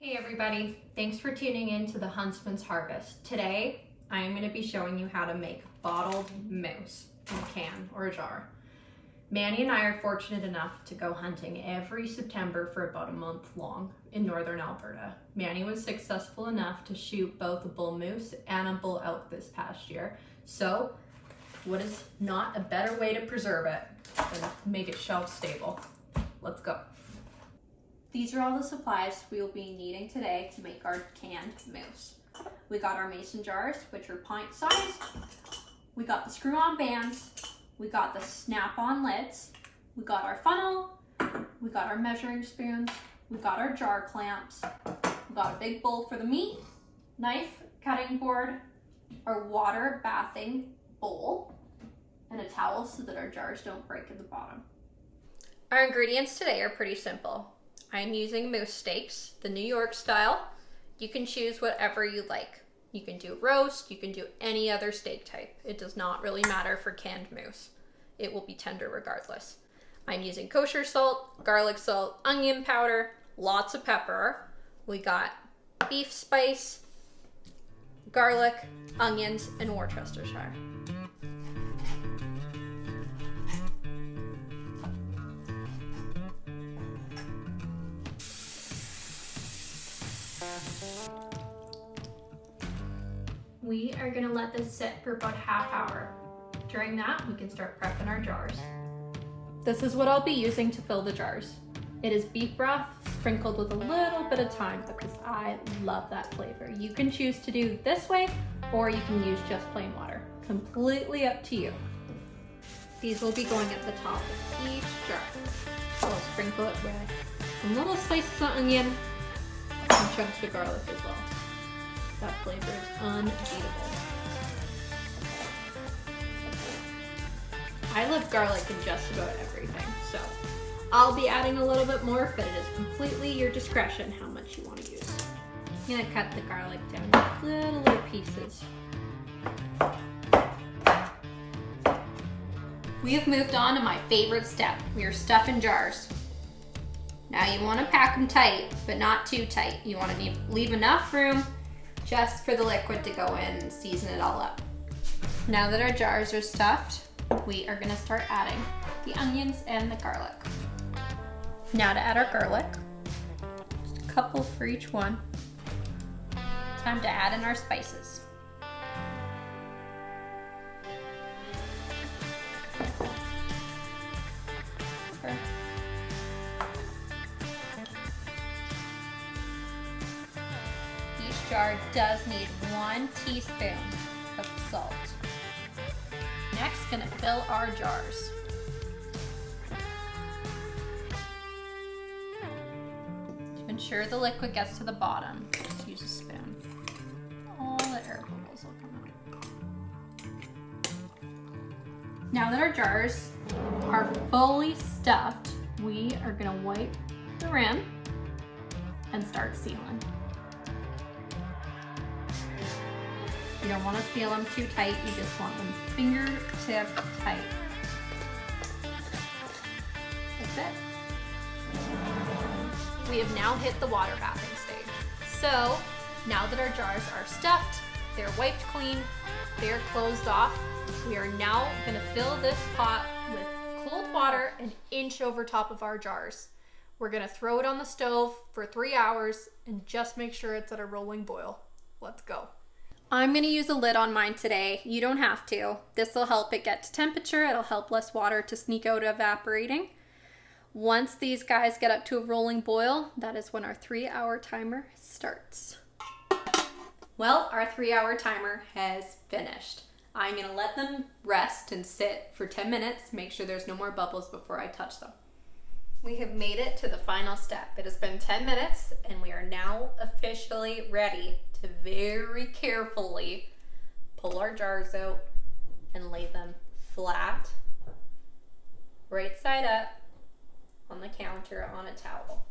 Hey everybody, thanks for tuning in to the Huntsman's Harvest. Today, I am going to be showing you how to make bottled mousse in a can or a jar. Manny and I are fortunate enough to go hunting every September for about a month long in northern Alberta. Manny was successful enough to shoot both a bull moose and a bull elk this past year. So, what is not a better way to preserve it than make it shelf stable? Let's go. These are all the supplies we will be needing today to make our canned mousse. We got our mason jars, which are pint size. We got the screw-on bands. We got the snap-on lids. We got our funnel. We got our measuring spoons. We got our jar clamps. We got a big bowl for the meat, knife, cutting board, our water bathing bowl, and a towel so that our jars don't break at the bottom. Our ingredients today are pretty simple. I'm using moose steaks, the New York style. You can choose whatever you like. You can do roast, you can do any other steak type. It does not really matter for canned mousse. It will be tender regardless. I'm using kosher salt, garlic salt, onion powder, lots of pepper. We got beef spice, garlic, onions, and Worcestershire. We are going to let this sit for about half hour. During that, we can start prepping our jars. This is what I'll be using to fill the jars. It is beef broth sprinkled with a little bit of thyme because I love that flavor. You can choose to do this way or you can use just plain water. Completely up to you. These will be going at the top of each jar. I'll sprinkle it with some little slices of onion and chunks of garlic as well. That flavor is unbeatable. I love garlic in just about everything, so I'll be adding a little bit more, but it is completely your discretion how much you want to use. I'm gonna cut the garlic down in little pieces. We have moved on to my favorite step. We are stuffing jars. Now you want to pack them tight, but not too tight. You want to leave enough room just for the liquid to go in and season it all up. Now that our jars are stuffed, we are gonna start adding the onions and the garlic. Now to add our garlic, just a couple for each one. Time to add in our spices. Pepper. Each jar does need 1 teaspoon of salt. Next, gonna fill our jars. To ensure the liquid gets to the bottom, just use a spoon. All the air bubbles will come out. Now that our jars are fully stuffed, we are gonna wipe the rim and start sealing. You don't want to seal them too tight, you just want them fingertip tight. That's it. We have now hit the water bathing stage. So, now that our jars are stuffed, they're wiped clean, they're closed off, we are now going to fill this pot with cold water an inch over top of our jars. We're going to throw it on the stove for 3 hours and just make sure it's at a rolling boil. Let's go. I'm going to use a lid on mine today. You don't have to. This will help it get to temperature. It'll help less water to sneak out evaporating. Once these guys get up to a rolling boil, that is when our 3-hour timer starts. Well, our 3-hour timer has finished. I'm going to let them rest and sit for 10 minutes, make sure there's no more bubbles before I touch them. We have made it to the final step. It has been 10 minutes and we are now officially ready to very carefully pull our jars out and lay them flat, right side up on the counter on a towel.